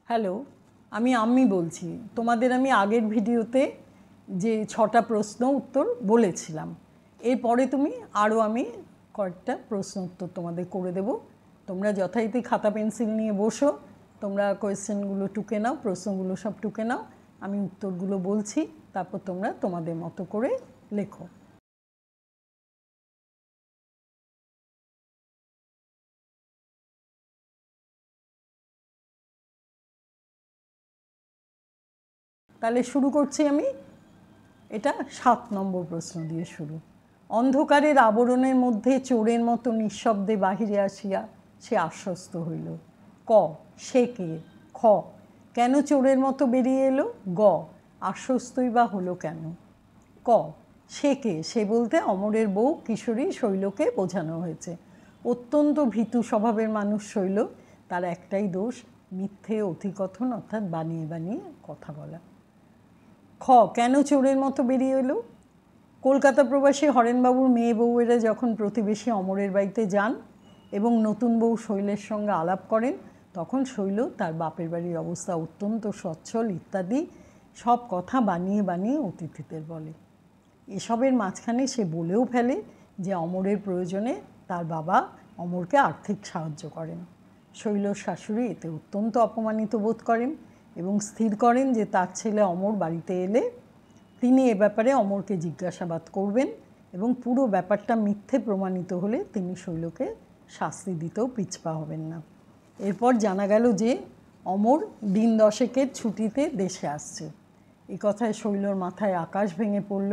Hello, আমি আম্মি বলছি। তোমাদের আমি আগের ভিডিওতে যে 6টা প্রশ্ন উত্তর বলেছিলাম, এরপরে তুমি আরও আমি কয়েকটা প্রশ্ন উত্তর তোমাদের করে দেব। তোমরা যথারীতি খাতা পেন্সিল নিয়ে বসো, তোমরা কোয়েশ্চেনগুলো টুকে নাও, প্রশ্নগুলো সব টুকে নাও। আমি উত্তরগুলো বলছি, তারপর তোমরা তোমাদের মতো করে লেখো। তাহলে শুরু করছি আমি। এটা 7 নম্বর প্রশ্ন দিয়ে শুরু। অন্ধকারের আবরণের মধ্যে চোরের মতো নিঃশব্দে বাহিরে আসিয়া সে আশ্বস্ত হইল। ক, সে কে? খ, কেন চোরের মতো বেরিয়ে এলো? গ, আশ্বস্তই বা হলো কেন? ক, সে কে? সে বলতে অমরের বউ কিশোরী শৈলকে বোঝানো হয়েছে। অত্যন্ত ভীতু স্বভাবের মানুষ শৈল। তার একটাই দোষ, মিথ্যে অতিকথন, অর্থাৎ বানিয়ে বানিয়ে কথা বলা। খ, কেন চোরের মতো বেরিয়ে এলো? কলকাতা প্রবাসী হরেনবাবুর মেয়ে বউয়েরা যখন প্রতিবেশী অমরের বাড়িতে যান এবং নতুন বউ শৈলের সঙ্গে আলাপ করেন, তখন শৈল তার বাপের বাড়ির অবস্থা অত্যন্ত সচ্ছল ইত্যাদি সব কথা বানিয়ে বানিয়ে অতিথিদের বলে। এসবের মাঝখানে সে বলেও ফেলে যে অমরের প্রয়োজনে তার বাবা অমরকে আর্থিক সাহায্য করেন। শৈলর শাশুড়ি এতে অত্যন্ত অপমানিত বোধ করেন এবং স্থির করেন যে তার ছেলে অমর বাড়িতে এলে তিনি এ ব্যাপারে অমরকে জিজ্ঞাসাবাদ করবেন এবং পুরো ব্যাপারটা মিথ্যে প্রমাণিত হলে তিনি শৈলকে শাস্তি দিতেও পিছপা হবেন না। এরপর জানা গেল যে অমর দিন 10 ছুটিতে দেশে আসছে। এই কথায় শৈলর মাথায় আকাশ ভেঙে পড়ল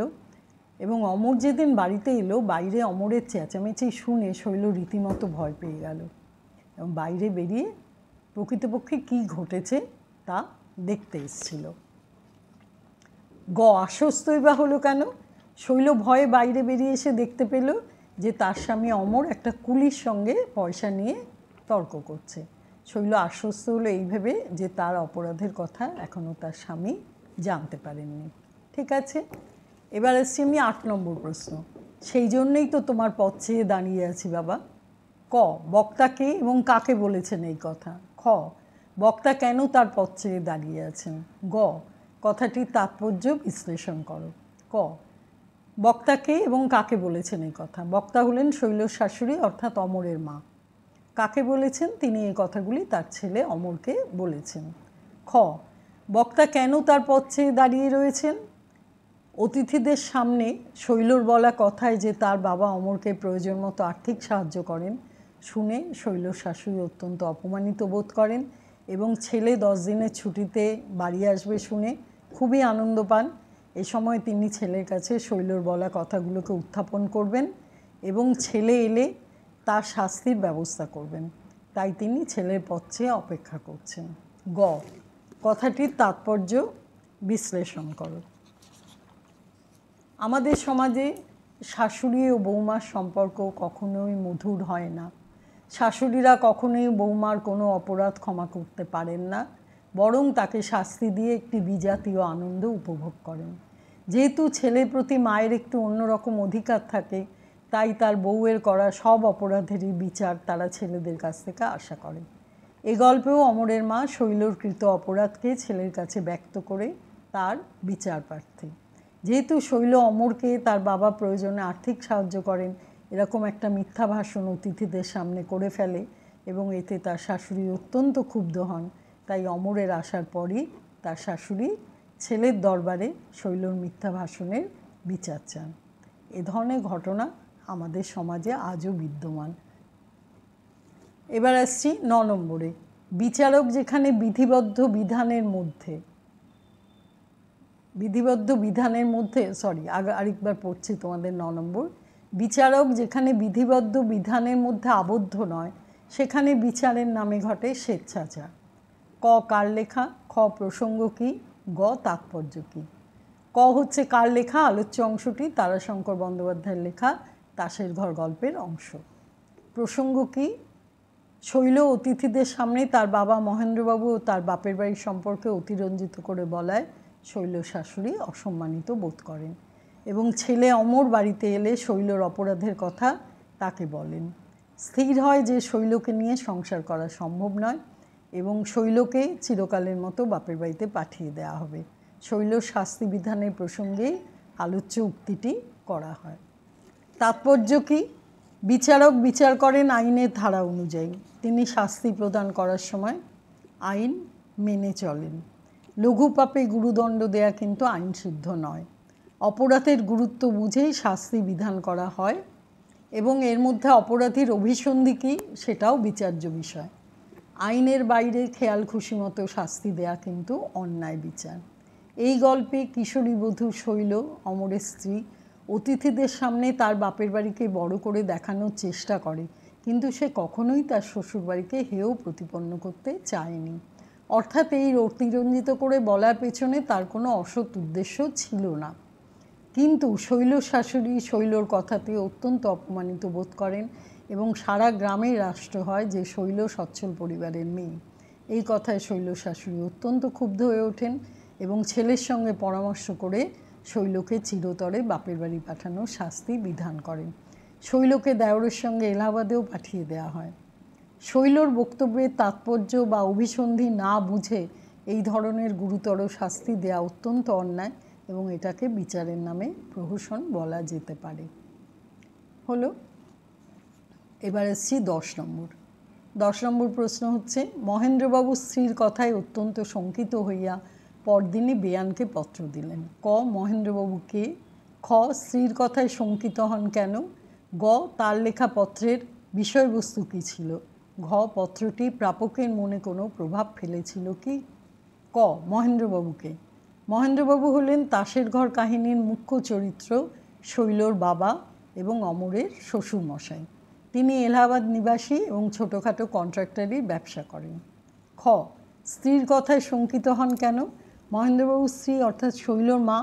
এবং অমর যেদিন বাড়িতে এলো, বাইরে অমরের চেঁচামেচি শুনে শৈল রীতিমতো ভয় পেয়ে গেল এবং বাইরে বেরিয়ে প্রকৃতপক্ষে কী ঘটেছে তা দেখতে এসেছিল। গ, আশ্বস্তই বা হলো কেন? শৈল ভয়ে বাইরে বেরিয়ে এসে দেখতে পেল যে তার স্বামী অমর একটা কুলির সঙ্গে পয়সা নিয়ে তর্ক করছে। শৈল আশ্বস্ত হলো এই ভেবে যে তার অপরাধের কথা এখনও তার স্বামী জানতে পারেননি। ঠিক আছে, এবার আসছি আমি 8 নম্বর প্রশ্ন। সেই জন্যেই তো তোমার পথ চেয়ে দাঁড়িয়ে আছি বাবা। ক, বক্তা কে এবং কাকে বলেছেন এই কথা? খ, বক্তা কেন তার পথ চেয়ে দাঁড়িয়ে আছেন? গ, কথাটির তাৎপর্য বিশ্লেষণ করো। ক, বক্তা কে এবং কাকে বলেছেন এই কথা? বক্তা হলেন শৈলর শাশুড়ি, অর্থাৎ অমরের মা। কাকে বলেছেন? তিনি এই কথাগুলি তার ছেলে অমরকে বলেছেন। খ, বক্তা কেন তার পথ চেয়ে দাঁড়িয়ে রয়েছেন? অতিথিদের সামনে শৈলর বলা কথায় যে তার বাবা অমরকে প্রয়োজন মতো আর্থিক সাহায্য করেন শুনে শৈলর শাশুড়ি অত্যন্ত অপমানিত বোধ করেন এবং ছেলে 10 দিনের ছুটিতে বাড়ি আসবে শুনে খুবই আনন্দ পান। এ সময় তিনি ছেলের কাছে শৈলর বলা কথাগুলোকে উত্থাপন করবেন এবং ছেলে এলে তার শাস্তির ব্যবস্থা করবেন। তাই তিনি ছেলের পথ চেয়ে অপেক্ষা করছেন। গ, কথাটির তাৎপর্য বিশ্লেষণ করো। আমাদের সমাজে শাশুড়ি ও বৌমার সম্পর্ক কখনোই মধুর হয় না। শাশুড়িরা কখনোই বৌমার কোনো অপরাধ ক্ষমা করতে পারেন না, বরং তাকে শাস্তি দিয়ে একটি বিজাতীয় আনন্দ উপভোগ করেন। যেহেতু ছেলের প্রতি মায়ের একটু অন্যরকম অধিকার থাকে, তাই তার বউয়ের করা সব অপরাধেরই বিচার তারা ছেলেদের কাছ থেকে আশা করে। এ গল্পেও অমরের মা শৈলর কৃত অপরাধকে ছেলের কাছে ব্যক্ত করে তার বিচার প্রার্থী। যেহেতু শৈল অমরকে তার বাবা প্রয়োজনে আর্থিক সাহায্য করেন এরকম একটা মিথ্যা ভাষণ অতিথিদের সামনে করে ফেলে এবং এতে তার শাশুড়ি অত্যন্ত ক্ষুব্ধ হন, তাই অমরের আসার পরই তার শাশুড়ি ছেলের দরবারে শৈলর মিথ্যা ভাষণের বিচার চান। এ ধরনের ঘটনা আমাদের সমাজে আজও বিদ্যমান। এবার আসছি 9 নম্বরে। বিচারক যেখানে বিধিবদ্ধ বিধানের মধ্যে আরেকবার পড়ছি তোমাদের 9 নম্বর। বিচারক যেখানে বিধিবদ্ধ বিধানের মধ্যে আবদ্ধ নয়, সেখানে বিচারের নামে ঘটে স্বেচ্ছাচার। ক, কার লেখা? খ, প্রসঙ্গ কী? গ, তাৎপর্য কী? ক হচ্ছে কার লেখা? আলোচ্য অংশটি তারাশঙ্কর বন্দ্যোপাধ্যায়ের লেখা তাসের ঘর গল্পের অংশ। প্রসঙ্গ কী? শৈল অতিথিদের সামনে তার বাবা মহেন্দ্রবাবু ও তার বাপের বাড়ির সম্পর্কে অতিরঞ্জিত করে বলায় শৈল শাশুড়ি অসম্মানিত বোধ করেন এবং ছেলে অমর বাড়িতে এলে শৈলর অপরাধের কথা তাকে বলেন। স্থির হয় যে শৈলকে নিয়ে সংসার করা সম্ভব নয় এবং শৈলকে চিরকালের মতো বাপের বাড়িতে পাঠিয়ে দেওয়া হবে। শৈলর শাস্তি বিধানের প্রসঙ্গেই আলোচ্য উক্তিটি করা হয়। তাৎপর্য কি? বিচারক বিচার করেন আইনের ধারা অনুযায়ী। তিনি শাস্তি প্রদান করার সময় আইন মেনে চলেন। লঘু পাপে গুরুদণ্ড দেয়া কিন্তু আইনসিদ্ধ নয়। অপরাধের গুরুত্ব বুঝেই শাস্তি বিধান করা হয় এবং এর মধ্যে অপরাধীর অভিসন্ধি কী সেটাও বিচার্য বিষয়। আইনের বাইরে খেয়াল খুশি মতো শাস্তি দেয়া কিন্তু অন্যায় বিচার। এই গল্পে কিশোরী বধূ শৈল, অমরের স্ত্রী, অতিথিদের সামনে তার বাপের বাড়িকে বড় করে দেখানোর চেষ্টা করে, কিন্তু সে কখনোই তার শ্বশুরবাড়িকে হেয় প্রতিপন্ন করতে চায়নি। অর্থাৎ এই অতিরঞ্জিত করে বলার পেছনে তার কোনো অসৎ উদ্দেশ্য ছিল না। কিন্তু শৈলর শাশুড়ি শৈলর কথাতে অত্যন্ত অপমানিত বোধ করেন এবং সারা গ্রামে রাষ্ট্র হয় যে শৈল সচ্ছল পরিবারের মেয়ে। এই কথায় শৈলর শাশুড়ি অত্যন্ত ক্ষুব্ধ হয়ে ওঠেন এবং ছেলের সঙ্গে পরামর্শ করে শৈলকে চিরতরে বাপের বাড়ি পাঠানোর শাস্তি বিধান করেন। শৈলকে দেওরের সঙ্গে এলাহাবাদেও পাঠিয়ে দেওয়া হয়। শৈলর বক্তব্যের তাৎপর্য বা অভিসন্ধি না বুঝে এই ধরনের গুরুতর শাস্তি দেওয়া অত্যন্ত অন্যায় এবং এটাকে বিচারের নামে প্রহসন বলা যেতে পারে। হলো, এবার এসছি 10 নম্বর প্রশ্ন হচ্ছে, মহেন্দ্রবাবু স্ত্রীর কথায় অত্যন্ত শঙ্কিত হইয়া পরদিনই বেয়ানকে পত্র দিলেন। ক. মহেন্দ্রবাবু কে? খ. স্ত্রীর কথায় শঙ্কিত হন কেন? গ. তার লেখা পত্রের বিষয়বস্তু কী ছিল? ঘ. পত্রটি প্রাপকের মনে কোনো প্রভাব ফেলেছিল কি? ক. মহেন্দ্রবাবুকে। মহেন্দ্রবাবু হলেন তাসের ঘর কাহিনীর মুখ্য চরিত্র শৈলর বাবা এবং অমরের শ্বশুরমশাই। তিনি এলাহাবাদ নিবাসী এবং ছোটোখাটো কন্ট্রাক্টরি ব্যবসা করেন। খ. স্ত্রীর কথায় শঙ্কিত হন কেন? মহেন্দ্রবাবুর স্ত্রী অর্থাৎ শৈলর মা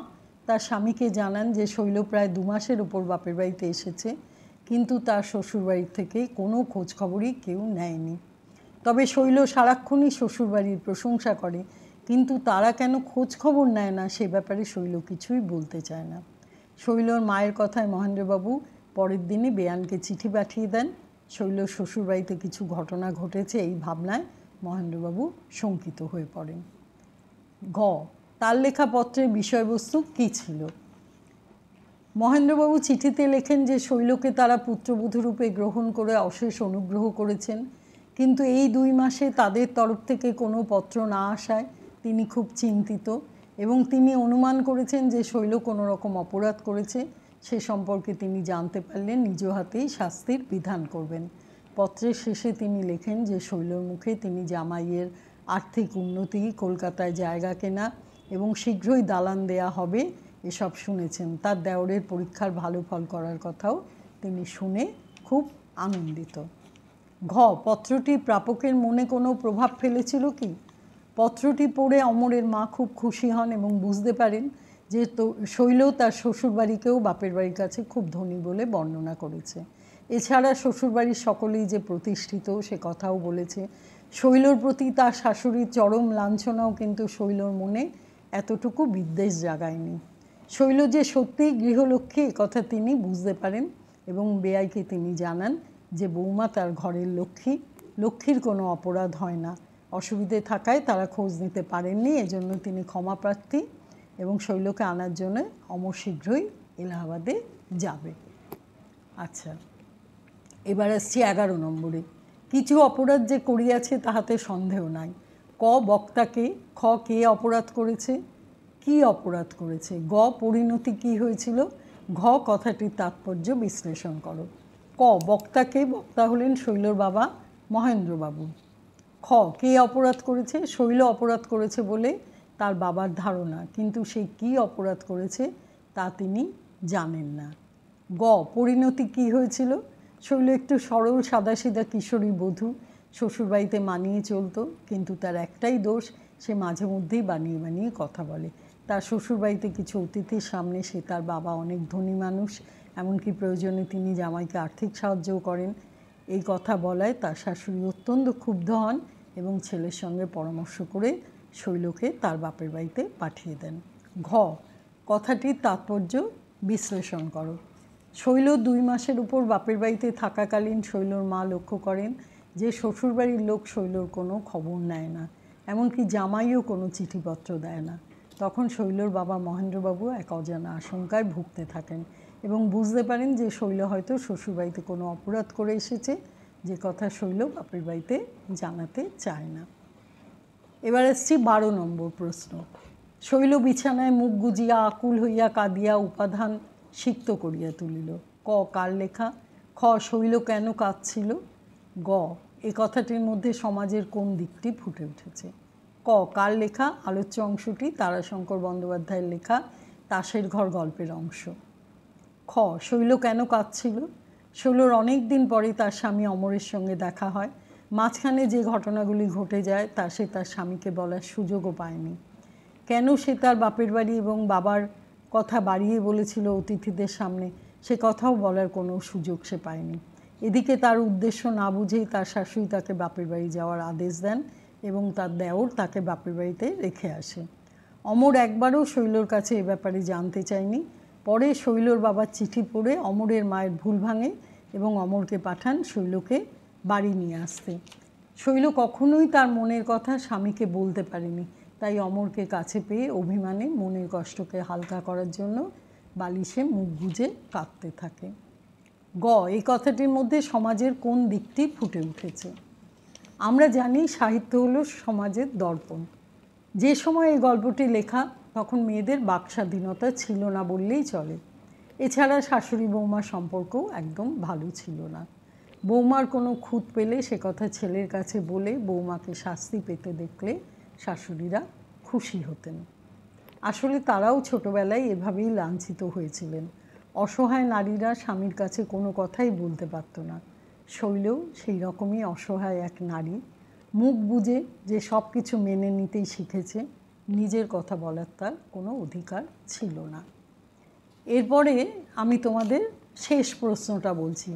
তার স্বামীকে জানান যে শৈল প্রায় 2 মাসের উপর বাপের বাড়িতে এসেছে, কিন্তু তার শ্বশুরবাড়ির থেকে কোনো খোঁজখবরই কেউ নেয়নি। তবে শৈল সারাক্ষণই শ্বশুরবাড়ির প্রশংসা করে, কিন্তু তারা কেন খোঁজখবর নেয় না সে ব্যাপারে শৈল কিছুই বলতে চায় না। শৈলর মায়ের কথায় মহেন্দ্রবাবু পরের দিনই বেয়ানকে চিঠি পাঠিয়ে দেন। শৈলর শ্বশুরবাড়িতে কিছু ঘটনা ঘটেছে এই ভাবনায় মহেন্দ্রবাবু শঙ্কিত হয়ে পড়েন। ঘ. তার লেখা পত্রের বিষয়বস্তু কী ছিল? মহেন্দ্রবাবু চিঠিতে লেখেন যে শৈলকে তারা পুত্রবধূরূপে গ্রহণ করে অশেষ অনুগ্রহ করেছেন, কিন্তু এই 2 মাসে তাদের তরফ থেকে কোনো পত্র না আসায় তিনি খুব চিন্তিত এবং তিনি অনুমান করেছেন যে শৈল কোনো রকম অপরাধ করেছে। সে সম্পর্কে তিনি জানতে পারলেন নিজ হাতেই শাস্তির বিধান করবেন। পত্রের শেষে তিনি লেখেন যে শৈলর মুখে তিনি জামাইয়ের আর্থিক উন্নতি, কলকাতায় জায়গা কেনা এবং শীঘ্রই দালান দেয়া হবে এসব শুনেছেন। তার দেওরের পরীক্ষার ভালো ফল করার কথাও তিনি শুনে খুব আনন্দিত। ঘ. পত্রটি প্রাপকের মনে কোনো প্রভাব ফেলেছিল কি? পত্রটি পড়ে অমরের মা খুব খুশি হন এবং বুঝতে পারেন যে শৈল তার শ্বশুরবাড়িকেও বাপের বাড়ির কাছে খুব ধনী বলে বর্ণনা করেছে। এছাড়া শ্বশুরবাড়ির সকলেই যে প্রতিষ্ঠিত সে কথাও বলেছে। শৈলর প্রতি তার শাশুড়ির চরম লাঞ্ছনাও কিন্তু শৈলর মনে এতটুকু বিদ্বেষ জাগায়নি। শৈল যে সত্যিই গৃহলক্ষ্মী কথা তিনি বুঝতে পারেন এবং বেয়াইকে তিনি জানান যে বৌমা তার ঘরের লক্ষ্মী, লক্ষ্মীর কোনো অপরাধ হয় না। অসুবিধে থাকায় তারা খোঁজ নিতে পারেননি, এজন্য তিনি ক্ষমাপ্রার্থী এবং শৈলকে আনার জন্য অমর শীঘ্রই এলাহাবাদে যাবে। আচ্ছা, এবার আসছি 11 নম্বরে। কিছু অপরাধ যে করিয়াছে তাহাতে সন্দেহ নাই। ক. বক্তাকে। খ. কে অপরাধ করেছে? কি অপরাধ করেছে? গ. পরিণতি কি হয়েছিল? ঘ. কথাটির তাৎপর্য বিশ্লেষণ করো। ক. বক্তাকে। বক্তা হলেন শৈলর বাবা মহেন্দ্রবাবু। খ. কে অপরাধ করেছে? শৈল অপরাধ করেছে বলে তার বাবার ধারণা, কিন্তু সে কি অপরাধ করেছে তা তিনি জানেন না। গ. পরিণতি কি হয়েছিল? শৈল একটু সরল সাদাসিধা কিশোরী বধূ, শ্বশুরবাড়িতে মানিয়ে চলতো, কিন্তু তার একটাই দোষ, সে মাঝে মধ্যেই বানিয়ে বানিয়ে কথা বলে। তার শ্বশুরবাড়িতে কিছু অতিথির সামনে সে তার বাবা অনেক ধনী মানুষ, এমনকি প্রয়োজনে তিনি জামাইকে আর্থিক সাহায্যও করেন, এই কথা বলায় তার শাশুড়ি অত্যন্ত ক্ষুব্ধ হন এবং ছেলের সঙ্গে পরামর্শ করে শৈলকে তার বাপের বাড়িতে পাঠিয়ে দেন। ঘ. কথাটির তাৎপর্য বিশ্লেষণ করো। শৈল 2 মাসের উপর বাপের বাড়িতে থাকাকালীন শৈলর মা লক্ষ্য করেন যে শ্বশুরবাড়ির লোক শৈলর কোনো খবর নেয় না, এমনকি জামাইও কোনো চিঠিপত্র দেয় না। তখন শৈলর বাবা মহেন্দ্রবাবু এক অজানা আশঙ্কায় ভুগতে থাকেন এবং বুঝতে পারেন যে শৈল হয়তো শ্বশুরবাড়িতে কোনো অপরাধ করে এসেছে, যে কথা শৈল বাপের বাড়িতে জানাতে চায় না। এবার এসছি 12 নম্বর প্রশ্ন। শৈল বিছানায় মুখ গুজিয়া আকুল হইয়া কাঁদিয়া উপাধান সিক্ত করিয়া তুলিল। ক, কার লেখা? খ, শৈল কেন কাঁদছিল? গ, এ কথাটির মধ্যে সমাজের কোন দিকটি ফুটে উঠেছে? ক, কার লেখা? আলোচ্য অংশটি তারাশঙ্কর বন্দ্যোপাধ্যায়ের লেখা তাসের ঘর গল্পের অংশ। খ, শৈল কেন কাঁদছিল? শৈলর অনেক দিন পরে তার স্বামী অমরের সঙ্গে দেখা হয়। মাঝখানে যে ঘটনাগুলি ঘটে যায় তা সে তার স্বামীকে বলার সুযোগও পায়নি। কেন সে তার বাপের বাড়ি এবং বাবার কথা বাড়িয়ে বলেছিল অতিথিদের সামনে, সে কথাও বলার কোনো সুযোগ সে পায়নি। এদিকে তার উদ্দেশ্য না বুঝেই তার শাশুড়ি তাকে বাপের বাড়ি যাওয়ার আদেশ দেন এবং তার দেওর তাকে বাপের বাড়িতে রেখে আসে। অমর একবারও শৈলর কাছে এ ব্যাপারে জানতে চায়নি। পরে শৈলর বাবার চিঠি পড়ে অমরের মায়ের ভুল ভাঙে এবং অমরকে পাঠান শৈলকে বাড়ি নিয়ে আসতে। শৈল কখনোই তার মনের কথা স্বামীকে বলতে পারেনি, তাই অমরকে কাছে পেয়ে অভিমানে মনের কষ্টকে হালকা করার জন্য বালিশে মুখ গুজে কাঁদতে থাকে। গ, এই কথাটির মধ্যে সমাজের কোন দিকটি ফুটে উঠেছে? আমরা জানি সাহিত্য হলো সমাজের দর্পণ। যে সময় এই গল্পটি লেখা তখন মেয়েদের বাকস্বাধীনতা ছিল না বললেই চলে। এছাড়া শাশুড়ি বৌমা সম্পর্কও একদম ভালো ছিল না। বৌমার কোনো খুঁত পেলে সে কথা ছেলের কাছে বলে বৌমাকে শাস্তি পেতে দেখলে শাশুড়িরা খুশি হতেন। আসলে তারাও ছোটোবেলায় এভাবেই লাঞ্ছিত হয়েছিলেন। অসহায় নারীরা স্বামীর কাছে কোনো কথাই বলতে পারত না। শৈলও সেই রকমই অসহায় এক নারী, মুখ বুজে যে সব কিছু মেনে নিতেই শিখেছে, নিজের কথা বলার তার কোনো অধিকার ছিল না। এরপরে আমি তোমাদের শেষ প্রশ্নটা বলছি।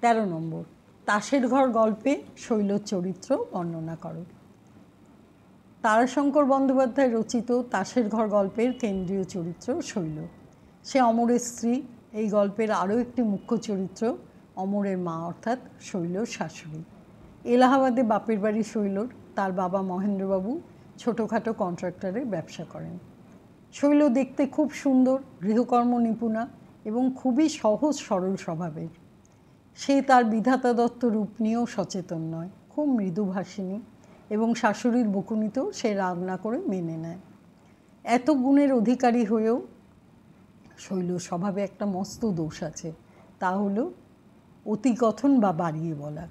13 নম্বর। তাসের ঘর গল্পে শৈলর চরিত্র বর্ণনা করো। তারাশঙ্কর বন্দ্যোপাধ্যায় রচিত তাসের ঘর গল্পের কেন্দ্রীয় চরিত্র শৈল। সে অমরের স্ত্রী। এই গল্পের আরও একটি মুখ্য চরিত্র অমরের মা, অর্থাৎ শৈলর শাশুড়ি। এলাহাবাদে বাপের বাড়ি শৈলর। তার বাবা মহেন্দ্রবাবু ছোটোখাটো কন্ট্রাক্টরের ব্যবসা করেন। শৈল দেখতে খুব সুন্দর, গৃহকর্ম নিপুণা এবং খুবই সহজ সরল স্বভাবের। সে তার বিধাতা দত্ত রূপ নিয়েও সচেতন নয়, খুব মৃদুভাষিণী এবং শাশুড়ির বকুনিতেও সে রাগ না করে মেনে নেয়। এত গুণের অধিকারী হয়েও শৈলর স্বভাবে একটা মস্ত দোষ আছে, তা হলো অতিকথন বা বাড়িয়ে বলা।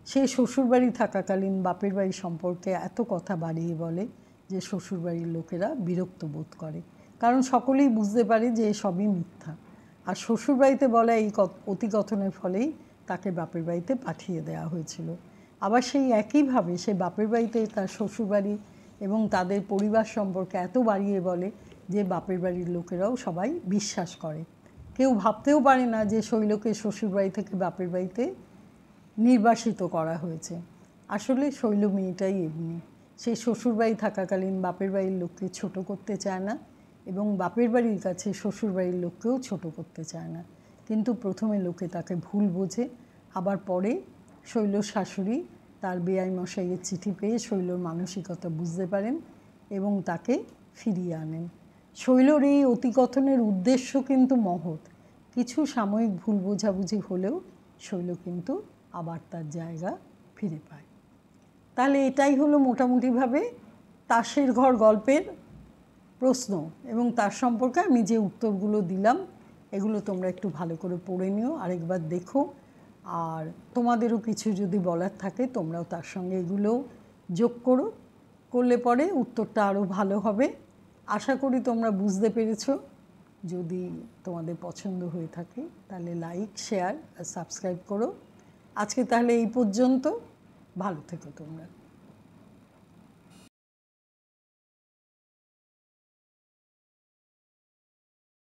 সে শ্বশুরবাড়ি থাকাকালীন বাপের বাড়ি সম্পর্কে এত কথা বাড়িয়ে বলে যে শ্বশুরবাড়ির লোকেরা বিরক্ত বোধ করে, কারণ সকলেই বুঝতে পারে যে সবই মিথ্যা। আর শ্বশুরবাড়িতে বলা এই অতিকথনের ফলেই তাকে বাপের বাড়িতে পাঠিয়ে দেওয়া হয়েছিল। আবার সেই একইভাবে সে বাপের বাড়িতে তার শ্বশুরবাড়ি এবং তাদের পরিবার সম্পর্কে এত বাড়িয়ে বলে যে বাপের বাড়ির লোকেরাও সবাই বিশ্বাস করে। কেউ ভাবতেও পারে না যে শৈলকে শ্বশুরবাড়ি থেকে বাপের বাড়িতে নির্বাসিত করা হয়েছে। আসলে শৈল মেয়েটাই এমনি। সে শ্বশুরবাড়ি থাকাকালীন বাপের বাড়ির লোককে ছোট করতে চায় না এবং বাপের বাড়ির কাছে শ্বশুরবাড়ির লোককেও ছোট করতে চায় না। কিন্তু প্রথমে লোকে তাকে ভুল বোঝে, আবার পরে শৈলর শাশুড়ি তার বেয়াই মশাইয়ের চিঠি পেয়ে শৈলর মানসিকতা বুঝতে পারেন এবং তাকে ফিরিয়ে আনেন। শৈলর এই অতিকথনের উদ্দেশ্য কিন্তু মহৎ। কিছু সাময়িক ভুল বোঝাবুঝি হলেও শৈল কিন্তু আবার তার জায়গা ফিরে পায়। তাহলে এটাই হলো মোটামুটিভাবে তাসের ঘর গল্পের প্রশ্ন এবং তার সম্পর্কে আমি যে উত্তরগুলো দিলাম এগুলো তোমরা একটু ভালো করে পড়ে নিও, আরেকবার দেখো। আর তোমাদেরও কিছু যদি বলার থাকে তোমরাও তার সঙ্গে এগুলোও যোগ করলে পরে উত্তরটা আরও ভালো হবে। আশা করি তোমরা বুঝতে পেরেছো। যদি তোমাদের পছন্দ হয়ে থাকে তাহলে লাইক, শেয়ার আর সাবস্ক্রাইব করো। আজকে তাহলে এই পর্যন্ত। ভালো থেকো তোমরা।